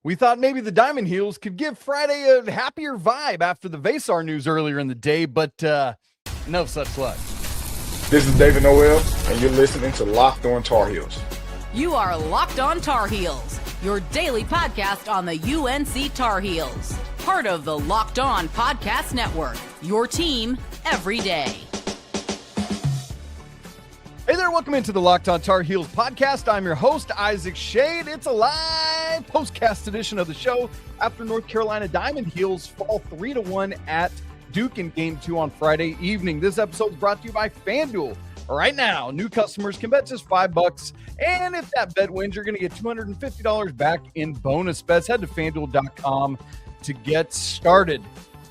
We thought maybe the Diamond Heels could give Friday a happier vibe after the Vasar news earlier in the day, but no such luck. This is David Noel, and you're listening to Locked On Tar Heels. You are Locked On Tar Heels, your daily podcast on the UNC Tar Heels. Part of the Locked On Podcast Network, your team every day. Hey there, welcome into the Locked On Tar Heels podcast. I'm your host, Isaac Schade. It's a live postcast edition of the show after North Carolina Diamond Heels fall 3-1 at Duke in Game 2 on Friday evening. This episode is brought to you by FanDuel. Right now, new customers can bet just $5, and if that bet wins, you're going to get $250 back in bonus bets. Head to FanDuel.com to get started.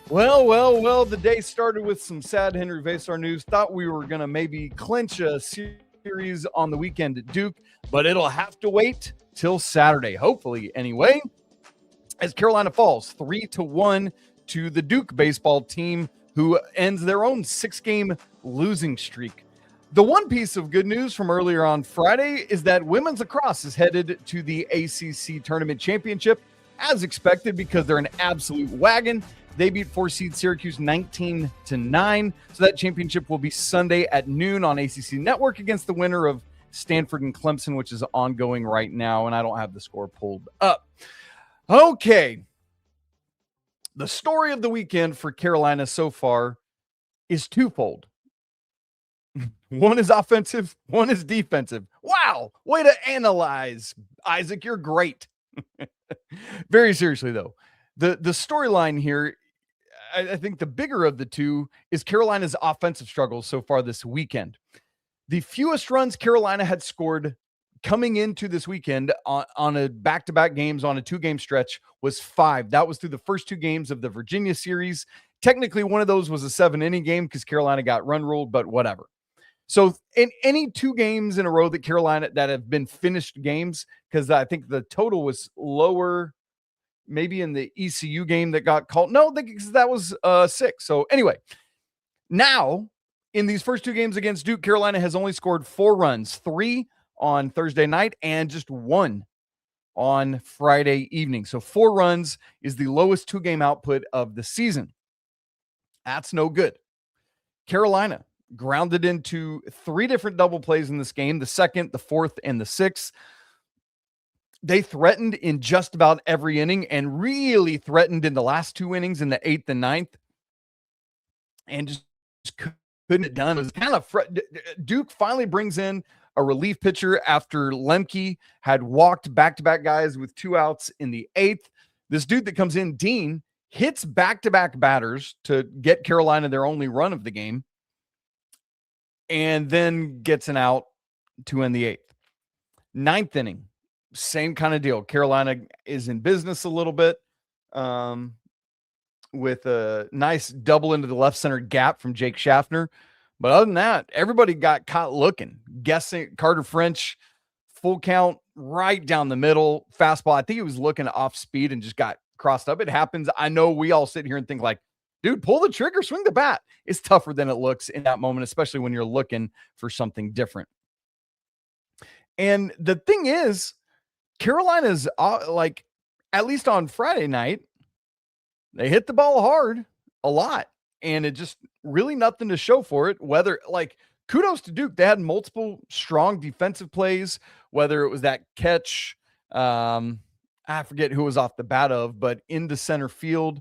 Well, the day started with some sad Henry Vasar news. Thought we were going to maybe clinch a series on the weekend at Duke, but it'll have to wait till Saturday, hopefully anyway, as Carolina falls 3-1 to the Duke baseball team, who ends their own 6-game losing streak. The one piece of good news from earlier on Friday is that women's lacrosse is headed to the ACC Tournament Championship, as expected, because they're an absolute wagon. They beat 4-seed Syracuse 19-9. So that championship will be Sunday at noon on ACC Network against the winner of Stanford and Clemson, which is ongoing right now, and I don't have the score pulled up. Okay. The story of the weekend for Carolina so far is twofold. One is offensive, one is defensive. Wow, way to analyze, Isaac. You're great. Very seriously, though, the storyline here, I think the bigger of the two is Carolina's offensive struggles so far this weekend. The fewest runs Carolina had scored coming into this weekend on a back-to-back games on a 2-game stretch was 5. That was through the first 2 games of the Virginia series. Technically, one of those was a 7-inning game because Carolina got run ruled, but whatever. So in any 2 games in a row that Carolina that have been finished games, because I think the total was lower, maybe in the ECU game that got called. No, that was 6. So anyway, now in these first 2 games against Duke, Carolina has only scored 4 runs, 3 on Thursday night and just 1 on Friday evening. So 4 runs is the lowest 2-game output of the season. That's no good. Carolina grounded into 3 different double plays in this game, the 2nd, the 4th, and the 6th. They threatened in just about every inning and really threatened in the last 2 innings in the 8th and 9th, and just couldn't get done. It was kind of Duke finally brings in a relief pitcher after Lemke had walked back-to-back guys with 2 outs in the 8th. This dude that comes in, Dean, hits back-to-back batters to get Carolina their only run of the game, and then gets an out to end the 8th. 9th inning, same kind of deal. Carolina is in business a little bit with a nice double into the left center gap from Jake Schaffner. But other than that, everybody got caught looking, guessing. Carter French, full count right down the middle, fastball. I think he was looking off speed and just got crossed up. It happens. I know we all sit here and think like, dude, pull the trigger, swing the bat. It's tougher than it looks in that moment, especially when you're looking for something different. And the thing is, Carolina's like, at least on Friday night, they hit the ball hard a lot, and it just really nothing to show for it. Whether, like, kudos to Duke. They had multiple strong defensive plays, whether it was that catch, I forget who was off the bat of, but into center field,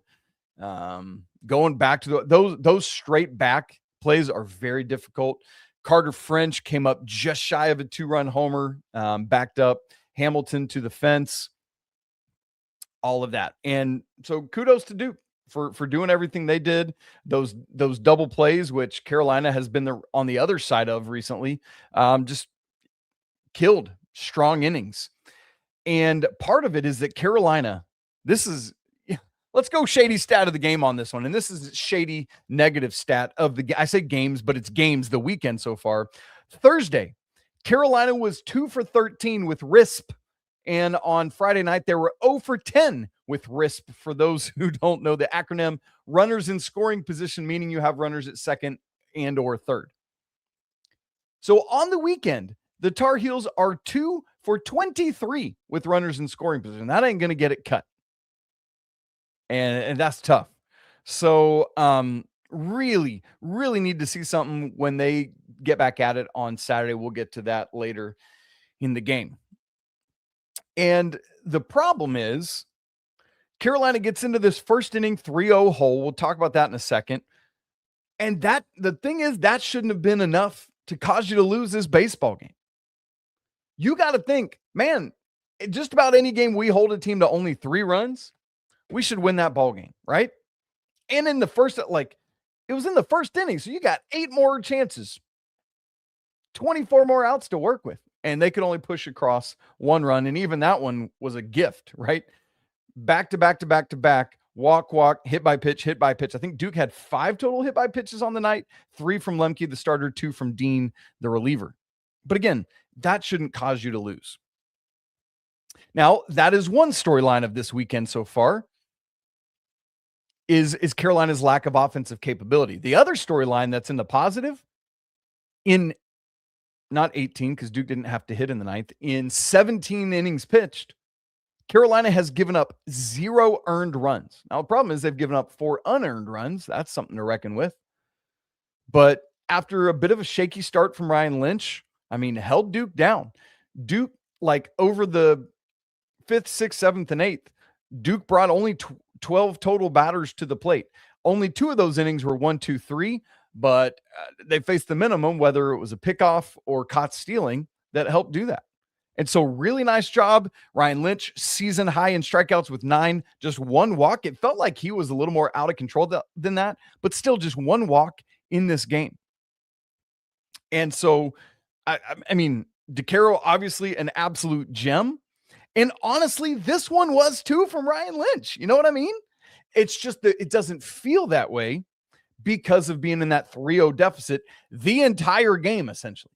going back to those straight back plays are very difficult. Carter French came up just shy of a 2-run homer, backed up Hamilton to the fence, all of that. And so kudos to Duke for doing everything they did. Those double plays, which Carolina has been on the other side of recently, just killed strong innings. And part of it is that Carolina, let's go shady stat of the game on this one. And this is shady negative stat of I say games, but it's games the weekend so far. Thursday, Carolina was 2 for 13 with RISP. And on Friday night, they were 0 for 10 with RISP. For those who don't know the acronym, runners in scoring position, meaning you have runners at second and or third. So on the weekend, The Tar Heels are 2 for 23 with runners in scoring position. That ain't going to get it cut. And that's tough. So really, really need to see something when they get back at it on Saturday. We'll get to that later in the game. And the problem is Carolina gets into this first inning 3-0 hole. We'll talk about that in a second. And the thing is, that shouldn't have been enough to cause you to lose this baseball game. You got to think, man, just about any game we hold a team to only 3 runs, we should win that ball game, right? And in the first, it was in the first inning, so you got 8 more chances, 24 more outs to work with, and they could only push across 1 run, and even that one was a gift, right? Back to back to back to back, walk, hit by pitch. I think Duke had 5 total hit by pitches on the night, 3 from Lemke, the starter, 2 from Dean, the reliever. But again, that shouldn't cause you to lose. Now, that is one storyline of this weekend so far, is Carolina's lack of offensive capability. The other storyline that's in the positive, in not 18, because Duke didn't have to hit in the ninth, in 17 innings pitched, Carolina has given up 0 earned runs. Now, the problem is they've given up 4 unearned runs. That's something to reckon with. But after a bit of a shaky start from Ryan Lynch, held Duke down. Duke, over the 5th, 6th, 7th, and 8th, Duke brought only 12 total batters to the plate. Only 2 of those innings were 1, 2, 3, but they faced the minimum, whether it was a pickoff or caught stealing, that helped do that. And so really nice job. Ryan Lynch, season high in strikeouts with 9, just 1 walk. It felt like he was a little more out of control than that, but still just 1 walk in this game. And so, DeCaro, obviously an absolute gem. And honestly, this one was too from Ryan Lynch. You know what I mean? It's just that it doesn't feel that way because of being in that 3-0 deficit the entire game, essentially,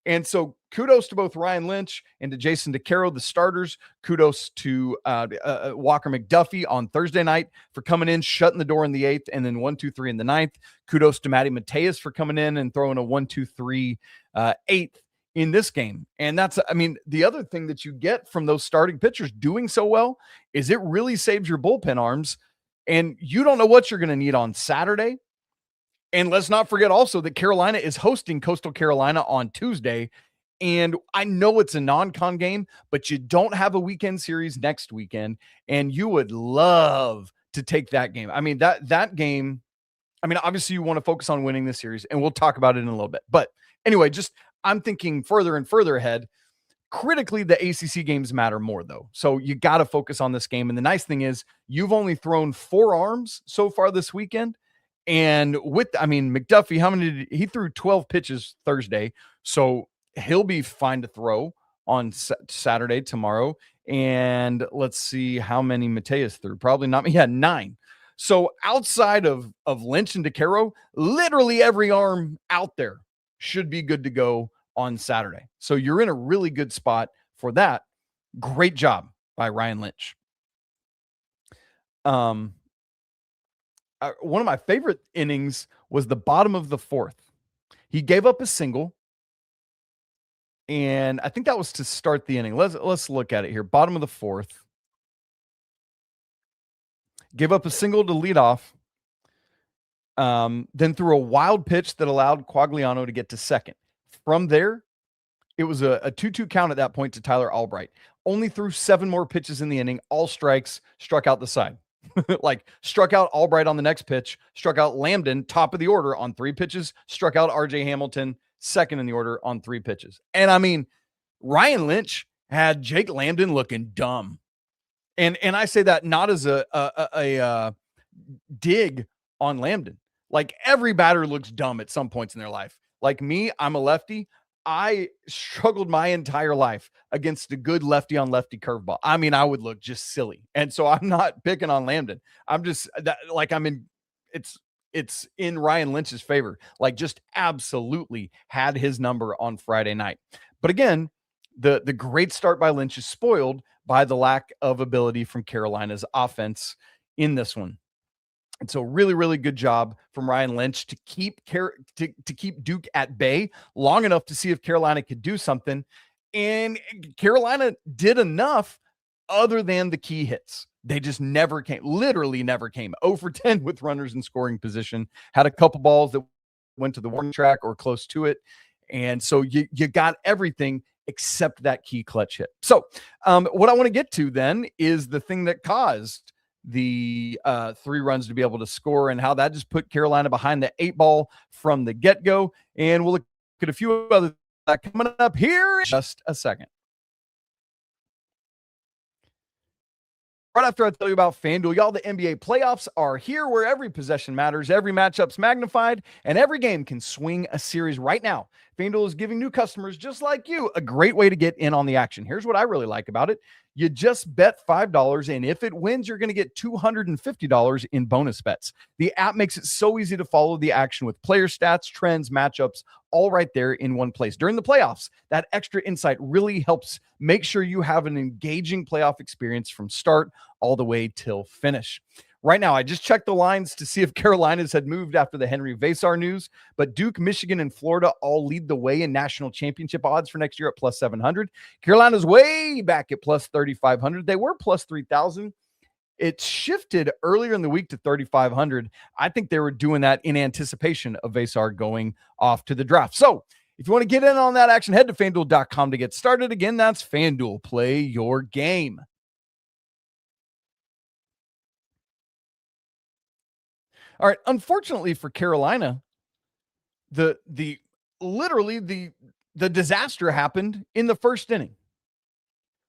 And so kudos to both Ryan Lynch and to Jason DeCaro, the starters. Kudos to Walker McDuffie on Thursday night for coming in, shutting the door in the 8th, and then 1, 2, 3 in the 9th. Kudos to Matty Mateus for coming in and throwing a 1, 2, 3 8th in this game. And that's, the other thing that you get from those starting pitchers doing so well is it really saves your bullpen arms. And you don't know what you're going to need on Saturday. And let's not forget also that Carolina is hosting Coastal Carolina on Tuesday. And I know it's a non-con game, but you don't have a weekend series next weekend. And you would love to take that game. That game, obviously you want to focus on winning this series, and we'll talk about it in a little bit. But anyway, I'm thinking further and further ahead. Critically, the ACC games matter more, though. So you got to focus on this game. And the nice thing is you've only thrown 4 arms so far this weekend. And McDuffie, how many he threw 12 pitches Thursday. So he'll be fine to throw on Saturday, tomorrow. And let's see how many Mateus threw. Probably not. He had 9. So outside of Lynch and DeCaro, literally every arm out there should be good to go on Saturday. So you're in a really good spot for that. Great job by Ryan Lynch. One of my favorite innings was the bottom of the 4th. He gave up a single, and I think that was to start the inning. Let's look at it here. Bottom of the 4th. Gave up a single to lead off. Then threw a wild pitch that allowed Quagliano to get to second. From there, it was a 2-2 count at that point to Tyler Albright. Only threw 7 more pitches in the inning, all strikes, struck out the side. Struck out Albright on the next pitch, struck out Lambden, top of the order on 3 pitches, struck out RJ Hamilton, second in the order on 3 pitches. And Ryan Lynch had Jake Lambden looking dumb. And I say that not as a dig on Lambden. Every batter looks dumb at some points in their life. Like me, I'm a lefty. I struggled my entire life against a good lefty on lefty curveball. I would look just silly. And so I'm not picking on Lambden. I'm just it's in Ryan Lynch's favor. Just absolutely had his number on Friday night. But again, the great start by Lynch is spoiled by the lack of ability from Carolina's offense in this one. And so really, really good job from Ryan Lynch to keep Duke at bay long enough to see if Carolina could do something. And Carolina did enough other than the key hits. They just literally never came. 0 for 10 with runners in scoring position. Had a couple balls that went to the warning track or close to it. And so you got everything except that key clutch hit. So what I want to get to then is the thing that caused the 3 runs to be able to score and how that just put Carolina behind the 8 ball from the get-go. And we'll look at a few other that coming up here in just a second. Right after I tell you about FanDuel, y'all, the NBA playoffs are here where every possession matters, every matchup's magnified, and every game can swing a series right now. FanDuel is giving new customers just like you a great way to get in on the action. Here's what I really like about it. You just bet $5, and if it wins, you're going to get $250 in bonus bets. The app makes it so easy to follow the action with player stats, trends, matchups, all right there in one place. During the playoffs, that extra insight really helps make sure you have an engaging playoff experience from start all the way till finish. Right now, I just checked the lines to see if Carolinas had moved after the Henry Vasar news, but Duke, Michigan, and Florida all lead the way in national championship odds for next year at plus 700. Carolina's way back at plus 3,500. They were plus 3,000. It shifted earlier in the week to 3,500. I think they were doing that in anticipation of Vasar going off to the draft. So if you want to get in on that action, head to FanDuel.com to get started. Again, that's FanDuel. Play your game. All right. Unfortunately for Carolina, the disaster happened in the first inning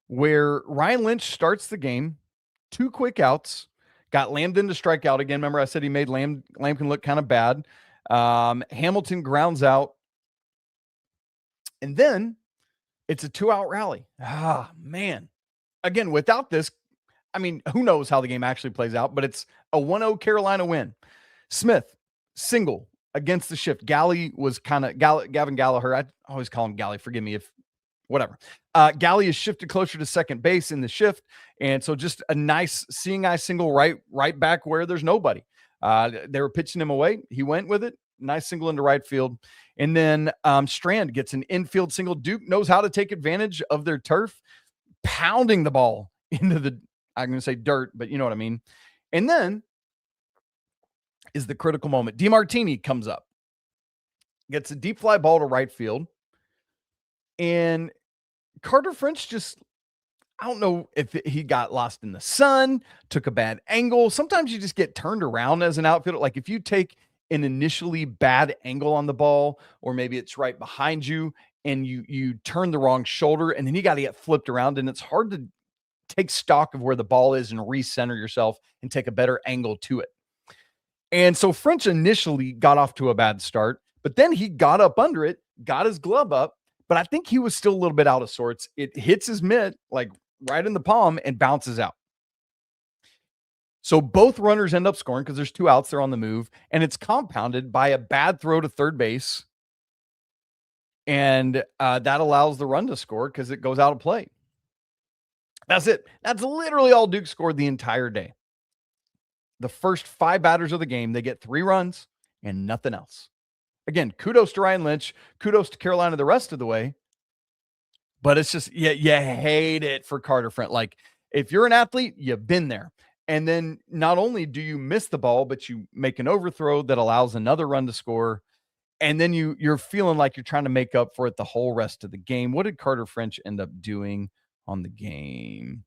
where Ryan Lynch starts the game, 2 quick outs, got Lamb into strikeout again. Remember I said he made Lampkin look kind of bad. Hamilton grounds out. And then it's a 2-out rally. Ah, man. Again, without this, I mean, who knows how the game actually plays out, but it's a 1-0 Carolina win. Smith, single against the shift. Galley was Gavin Gallagher. I always call him Galley. Forgive me if whatever. Galley is shifted closer to second base in the shift. And so just a nice seeing eye single right back where there's nobody. They were pitching him away. He went with it. Nice single into right field. And then Strand gets an infield single. Duke knows how to take advantage of their turf, pounding the ball into the, I'm going to say dirt, but you know what I mean. And then is the critical moment. DeMartini comes up, gets a deep fly ball to right field. And Carter French just, I don't know if he got lost in the sun, took a bad angle. Sometimes you just get turned around as an outfielder. Like if you take an initially bad angle on the ball, or maybe it's right behind you and you turn the wrong shoulder and then you got to get flipped around, and it's hard to take stock of where the ball is and recenter yourself and take a better angle to it. And so French initially got off to a bad start, but then he got up under it, got his glove up, but I think he was still a little bit out of sorts. It hits his mitt, like right in the palm, and bounces out. So both runners end up scoring because there's 2 outs. They're on the move, and it's compounded by a bad throw to third base. And that allows the run to score because it goes out of play. That's it. That's literally all Duke scored the entire day. The first 5 batters of the game, they get 3 runs and nothing else. Again, kudos to Ryan Lynch. Kudos to Carolina the rest of the way. But it's just, you hate it for Carter French. Like, if you're an athlete, you've been there. And then not only do you miss the ball, but you make an overthrow that allows another run to score. And then you're feeling like you're trying to make up for it the whole rest of the game. What did Carter French end up doing on the game?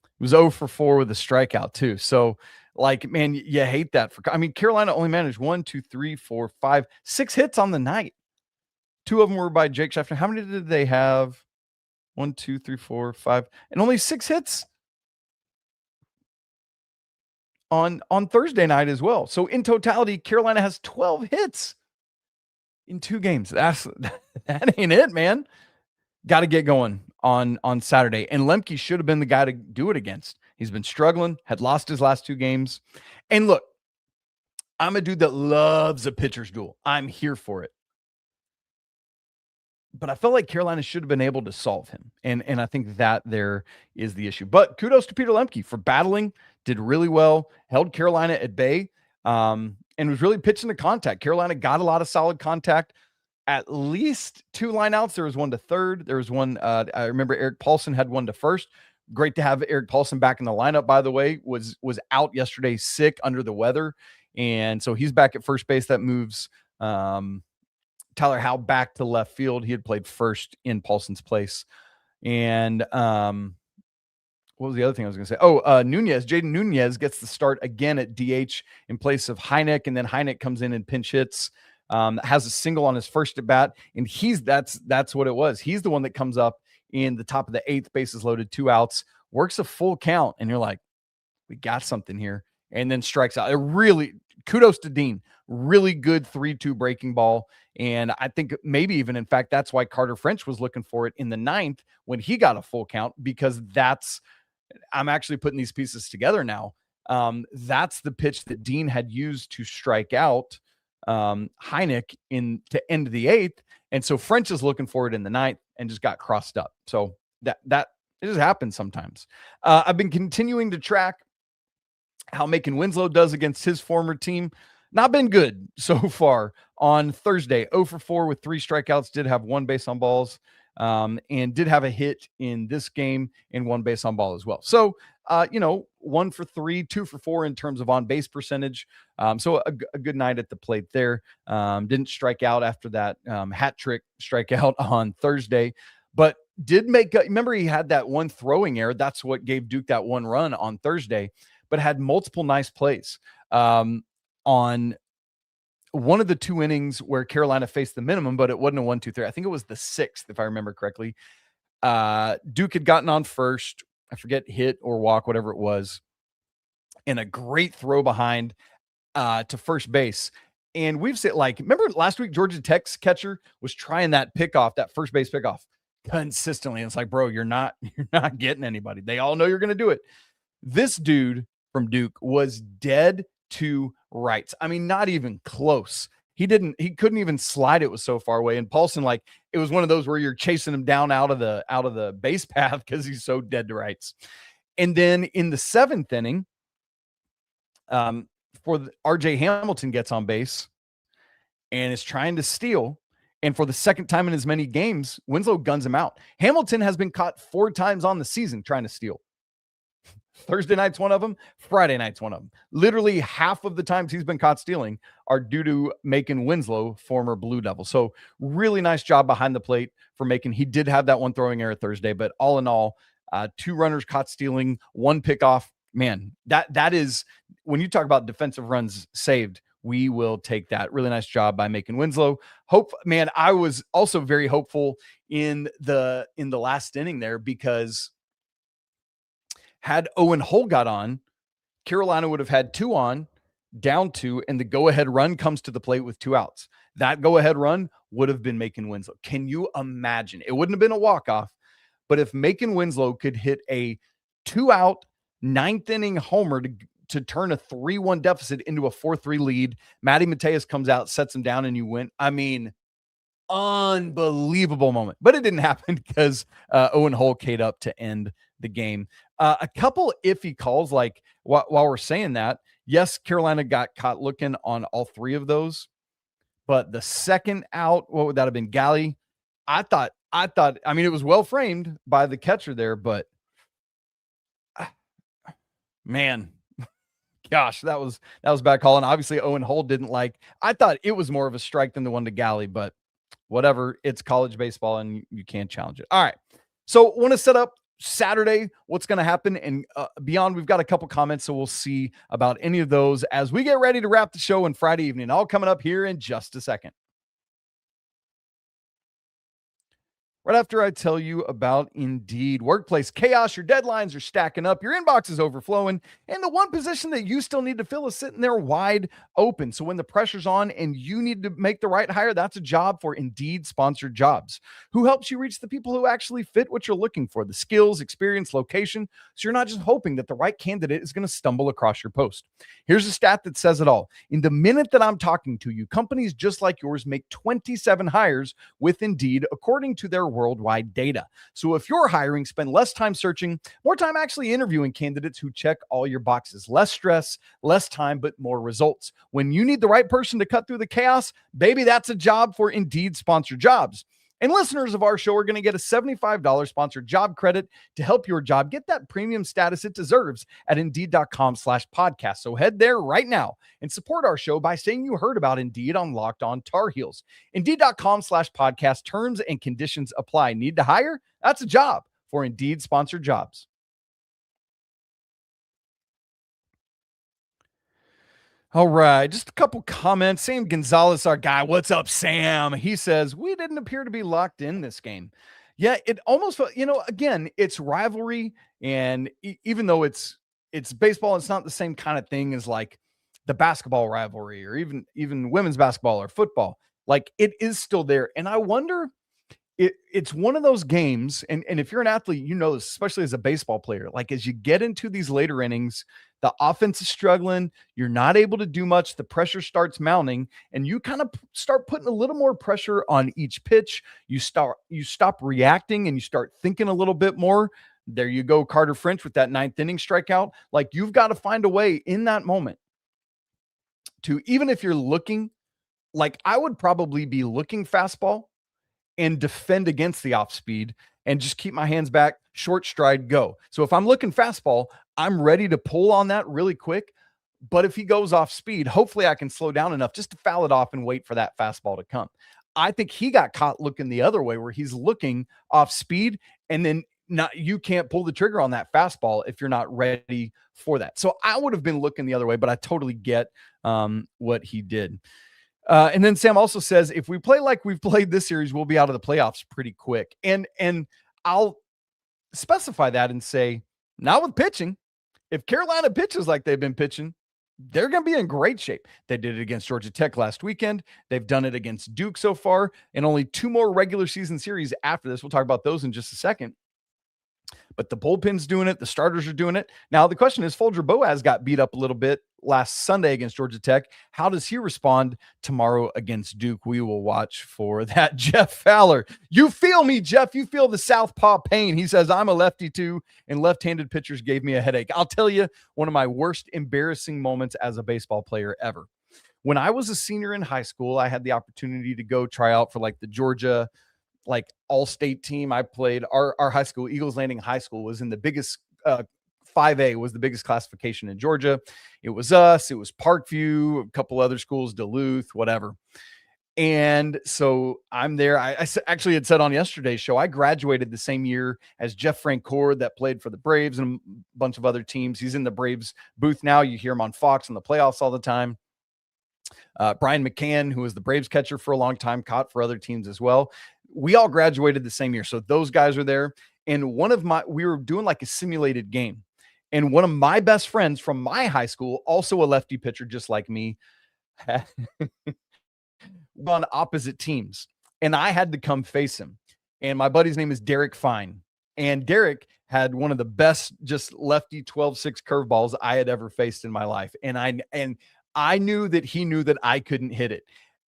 It was 0 for 4 with a strikeout too. So, like, man, you hate that. Carolina only managed 1, 2, 3, 4, 5, 6 hits on the night. 2 of them were by Jake Scheffner. How many did they have? 1, 2, 3, 4, 5, and only 6 hits on Thursday night as well. So in totality, Carolina has 12 hits in 2 games. That ain't it, man. Got to get going on Saturday. And Lemke should have been the guy to do it against. He's been struggling, had lost his last 2 games. And look, I'm a dude that loves a pitcher's duel. I'm here for it. but I felt like Carolina should have been able to solve him. And I think that there is the issue. But kudos to Peter Lemke for battling, did really well, held Carolina at bay, and was really pitching to contact. Carolina got a lot of solid contact, at least 2 lineouts. There was one to third. There was one, I remember Eric Paulson had one to first. Great to have Eric Paulson back in the lineup, by the way, was out yesterday sick under the weather. And so he's back at first base. That moves Tyler Howe back to left field. He had played first in Paulson's place. And what was the other thing I was going to say? Jaden Nunez gets the start again at DH in place of Heineck, and then Heineck comes in and pinch hits. Has a single on his first at bat, and that's what it was. He's the one that comes up in the top of the 8th, bases loaded, 2 outs, works a full count, and you're like, we got something here, and then strikes out. It really, kudos to Dean. Really good 3-2 breaking ball. And I think maybe even, in fact, that's why Carter French was looking for it in the 9th when he got a full count, because I'm actually putting these pieces together now. That's the pitch that Dean had used to strike out Heineck to end the 8th. And so French is looking for it in the 9th and just got crossed up. So that it just happens sometimes. I've been continuing to track how Macon Winslow does against his former team. Not been good so far. On Thursday, 0 for 4 with 3 strikeouts, did have 1 base on balls, and did have a hit in this game and 1 base on ball as well. So, 1 for 3, 2 for 4 in terms of on base percentage. So a good night at the plate there. Didn't strike out after that hat trick strikeout on Thursday, but did remember he had that 1 throwing error. That's what gave Duke that 1 run on Thursday, but had multiple nice plays. On one of the 2 innings where Carolina faced the minimum, but it wasn't a 1-2-3. I think it was the 6th, if I remember correctly. Duke had gotten on first. I forget, hit or walk, whatever it was. And a great throw behind to first base. And we've said, remember last week, Georgia Tech's catcher was trying that pickoff, that first base pickoff consistently. And it's like, bro, you're not getting anybody. They all know you're going to do it. This dude from Duke was dead to rights. I mean, not even close. He couldn't even slide. It was so far away. And Paulson, it was one of those where you're chasing him down out of the base path because he's so dead to rights. And then in the 7th inning, RJ Hamilton gets on base and is trying to steal. And for the second time in as many games, Winslow guns him out. Hamilton has been caught 4 times on the season trying to steal. Thursday night's one of them. Friday night's one of them. Literally half of the times he's been caught stealing are due to Macon Winslow, former Blue Devil. So really nice job behind the plate for Macon. He did have that 1 throwing error Thursday, but all in all, 2 runners caught stealing, 1 pickoff. Man, that is, when you talk about defensive runs saved, we will take that. Really nice job by Macon Winslow. I was also very hopeful in the last inning there, because had Owen Hull got on, Carolina would have had 2 on, down 2, and the go-ahead run comes to the plate with 2 outs. That go-ahead run would have been Macon Winslow. Can you imagine? It wouldn't have been a walk-off, but if Macon Winslow could hit a 2-out, 9th inning homer to turn a 3-1 deficit into a 4-3 lead, Matty Mateus comes out, sets him down, and you win. I mean, unbelievable moment. But it didn't happen because Owen Hull K'd up to end the game. A couple iffy calls, while we're saying that, yes, Carolina got caught looking on all 3 of those, but the second out, what would that have been? Galley. I thought, it was well framed by the catcher there, but man, gosh, that was bad call. And obviously Owen Hull I thought it was more of a strike than the one to Galley, but whatever, it's college baseball and you can't challenge it. All right. So want to set up Saturday, what's going to happen and beyond. We've got a couple comments, so we'll see about any of those as we get ready to wrap the show on Friday evening. All coming up here in just a second. right after I tell you about Indeed. Workplace chaos, your deadlines are stacking up, your inbox is overflowing, and the one position that you still need to fill is sitting there wide open. So when the pressure's on and you need to make the right hire, that's a job for Indeed sponsored jobs, who helps you reach the people who actually fit what you're looking for, the skills, experience, location. So you're not just hoping that the right candidate is going to stumble across your post. Here's a stat that says it all. In the minute that I'm talking to you, companies just like yours make 27 hires with Indeed, according to their worldwide data. So if you're hiring, spend less time searching, more time actually interviewing candidates who check all your boxes. Less stress, less time, but more results. When you need the right person to cut through the chaos, baby, that's a job for Indeed sponsored jobs. And listeners of our show are going to get a $75 sponsored job credit to help your job get that premium status it deserves at Indeed.com/podcast. So head there right now and support our show by saying you heard about Indeed on Locked On Tar Heels. Indeed.com/podcast. Terms and conditions apply. Need to hire? That's a job for Indeed sponsored jobs. All right, just a couple comments. Sam Gonzalez, our guy. What's up, Sam? He says, we didn't appear to be locked in this game. Yeah, it almost felt, again, it's rivalry. And even though it's baseball, it's not the same kind of thing as like the basketball rivalry or even women's basketball or football. Like it is still there. And I wonder, it's one of those games. And if you're an athlete, this, especially as a baseball player, like as you get into these later innings, the offense is struggling. You're not able to do much. The pressure starts mounting and you kind of start putting a little more pressure on each pitch. You stop reacting and you start thinking a little bit more. There you go, Carter French with that 9th inning strikeout. Like you've got to find a way in that moment to, even if you're looking, like I would probably be looking fastball and defend against the off speed and just keep my hands back, short stride, go. So if I'm looking fastball, I'm ready to pull on that really quick. But if he goes off speed, hopefully I can slow down enough just to foul it off and wait for that fastball to come. I think he got caught looking the other way where he's looking off speed and then you can't pull the trigger on that fastball if you're not ready for that. So I would have been looking the other way, but I totally get what he did. And then Sam also says, if we play like we've played this series, we'll be out of the playoffs pretty quick. And I'll specify that and say, not with pitching. If Carolina pitches like they've been pitching, they're going to be in great shape. They did it against Georgia Tech last weekend. They've done it against Duke so far, and only 2 more regular season series after this. We'll talk about those in just a second. But the bullpen's doing it. The starters are doing it. Now, the question is, Folger Boaz got beat up a little bit last Sunday against Georgia Tech. How does he respond tomorrow against Duke? We will watch for that. Jeff Fowler. You feel me, Jeff. You feel the southpaw pain. He says, I'm a lefty too, and left-handed pitchers gave me a headache. I'll tell you, one of my worst embarrassing moments as a baseball player ever. When I was a senior in high school, I had the opportunity to go try out for like the Georgia all-state team. I played our high school, Eagles Landing High School, was in the biggest 5A was the biggest classification in Georgia. It was us, it was Parkview, a couple other schools, Duluth, whatever. And so I'm there. I actually had said on yesterday's show, I graduated the same year as Jeff Francoeur that played for the Braves and a bunch of other teams. He's in the Braves booth now. You hear him on Fox in the playoffs all the time. Brian McCann, who was the Braves catcher for a long time, caught for other teams as well. We all graduated the same year. So those guys are there. And we were doing like a simulated game. And one of my best friends from my high school, also a lefty pitcher, just like me, on opposite teams. And I had to come face him. And my buddy's name is Derek Fine. And Derek had one of the best, just lefty 12-6 curveballs I had ever faced in my life. And I knew that he knew that I couldn't hit it.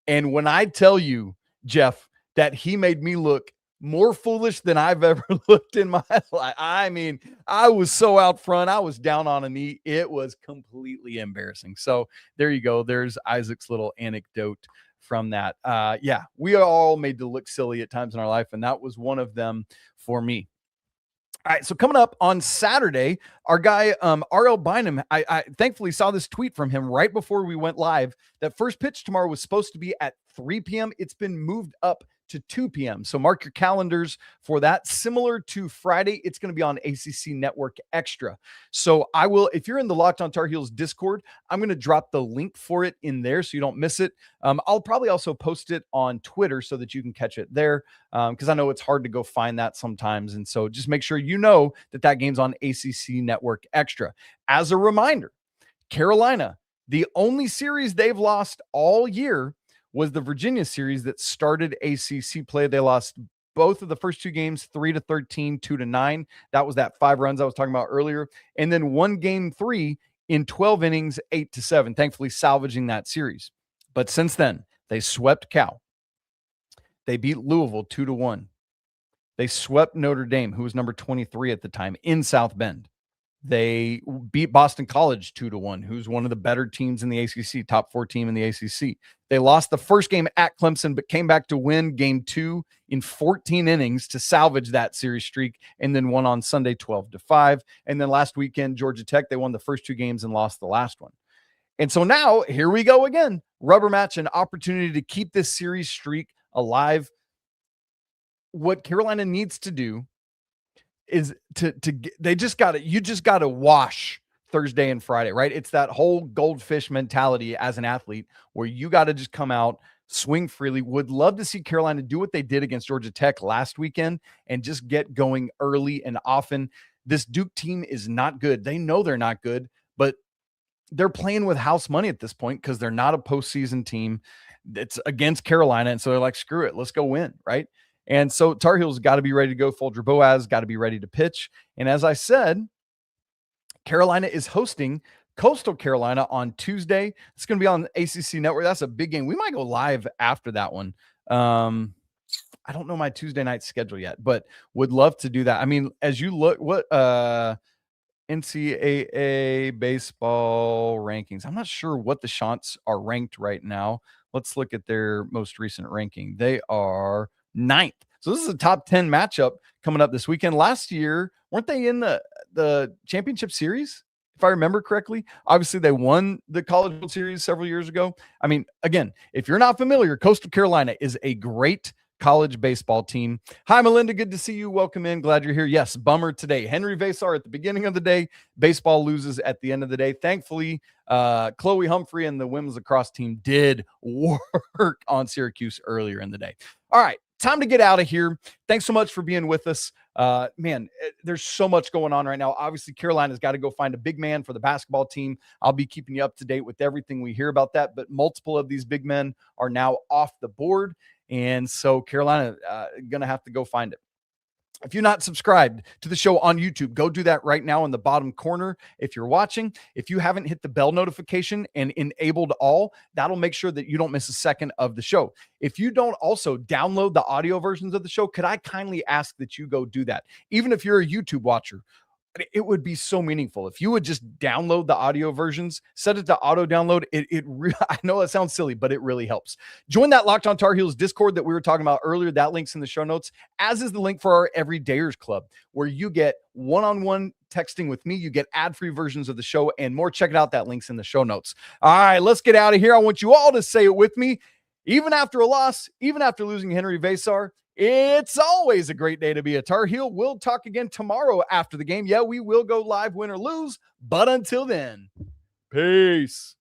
And when I tell you, Jeff, that he made me look more foolish than I've ever looked in my life. I mean, I was so out front. I was down on a knee. It was completely embarrassing. So there you go. There's Isaac's little anecdote from that. Yeah, we are all made to look silly at times in our life, and that was one of them for me. All right, so coming up on Saturday, our guy, R.L. Bynum, I thankfully saw this tweet from him right before we went live. That first pitch tomorrow was supposed to be at 3 p.m. It's been moved up to 2 p.m. So mark your calendars for that. Similar to Friday, it's going to be on ACC Network Extra. So I will, if you're in the Locked On Tar Heels Discord, I'm going to drop the link for it in there so you don't miss it. I'll probably also post it on Twitter so that you can catch it there, because I know it's hard to go find that sometimes. And so just make sure you know that game's on ACC Network Extra. As a reminder, Carolina, the only series they've lost all year was the Virginia series that started ACC play. They lost both of the first 2 games, 3-13, 2-9. That was that 5 runs I was talking about earlier. And then won game 3 in 12 innings, 8-7, thankfully salvaging that series. But since then, they swept Cal. They beat Louisville 2-1. They swept Notre Dame, who was number 23 at the time, in South Bend. They beat Boston College 2-1, who's one of the better teams in the ACC, top 4 team in the ACC. They lost the first game at Clemson, but came back to win game 2 in 14 innings to salvage that series streak, and then won on Sunday 12-5. And then last weekend, Georgia Tech, they won the first 2 games and lost the last one. And so now here we go again. Rubber match, an opportunity to keep this series streak alive. What Carolina needs to do is you just got to wash Thursday and Friday, right? It's that whole goldfish mentality as an athlete where you got to just come out, swing freely. Would love to see Carolina do what they did against Georgia Tech last weekend and just get going early and often. This Duke team is not good. They know they're not good, but they're playing with house money at this point because they're not a postseason team. It's against Carolina. And so they're like, screw it, let's go win, right? And so Tar Heels got to be ready to go. Folger Boaz got to be ready to pitch. And as I said, Carolina is hosting Coastal Carolina on Tuesday. It's going to be on the ACC Network. That's a big game. We might go live after that one. I don't know my Tuesday night schedule yet, but would love to do that. I mean, as you look, what NCAA baseball rankings, I'm not sure what the Chants are ranked right now. Let's look at their most recent ranking. They are 9th. So this is a top 10 matchup coming up this weekend. Last year, weren't they in the championship series? If I remember correctly, obviously they won the College World Series several years ago. I mean, again, if you're not familiar, Coastal Carolina is a great college baseball team. Hi, Melinda. Good to see you. Welcome in. Glad you're here. Yes, bummer today. Henry Vasar at the beginning of the day. Baseball loses at the end of the day. Thankfully, Chloe Humphrey and the women's lacrosse team did work on Syracuse earlier in the day. All right. Time to get out of here. Thanks so much for being with us. Man, there's so much going on right now. Obviously, Carolina's got to go find a big man for the basketball team. I'll be keeping you up to date with everything we hear about that, but multiple of these big men are now off the board. And so Carolina going to have to go find it. If you're not subscribed to the show on YouTube, go do that right now in the bottom corner. If you're watching, if you haven't hit the bell notification and enabled all, that'll make sure that you don't miss a second of the show. If you don't also download the audio versions of the show, could I kindly ask that you go do that? Even if you're a YouTube watcher, it would be so meaningful if you would just download the audio versions, set it to auto download. I know it sounds silly, but it really helps. Join that Locked On Tar Heels Discord that we were talking about earlier. That link's in the show notes, as is the link for our Everydayers Club, where you get one-on-one texting with me. You get ad-free versions of the show and more. Check it out. That link's in the show notes. All right, let's get out of here. I want you all to say it with me. Even after a loss, even after losing Henry Vasar, it's always a great day to be a Tar Heel. We'll talk again tomorrow after the game. Yeah, we will go live, win or lose. But until then, peace.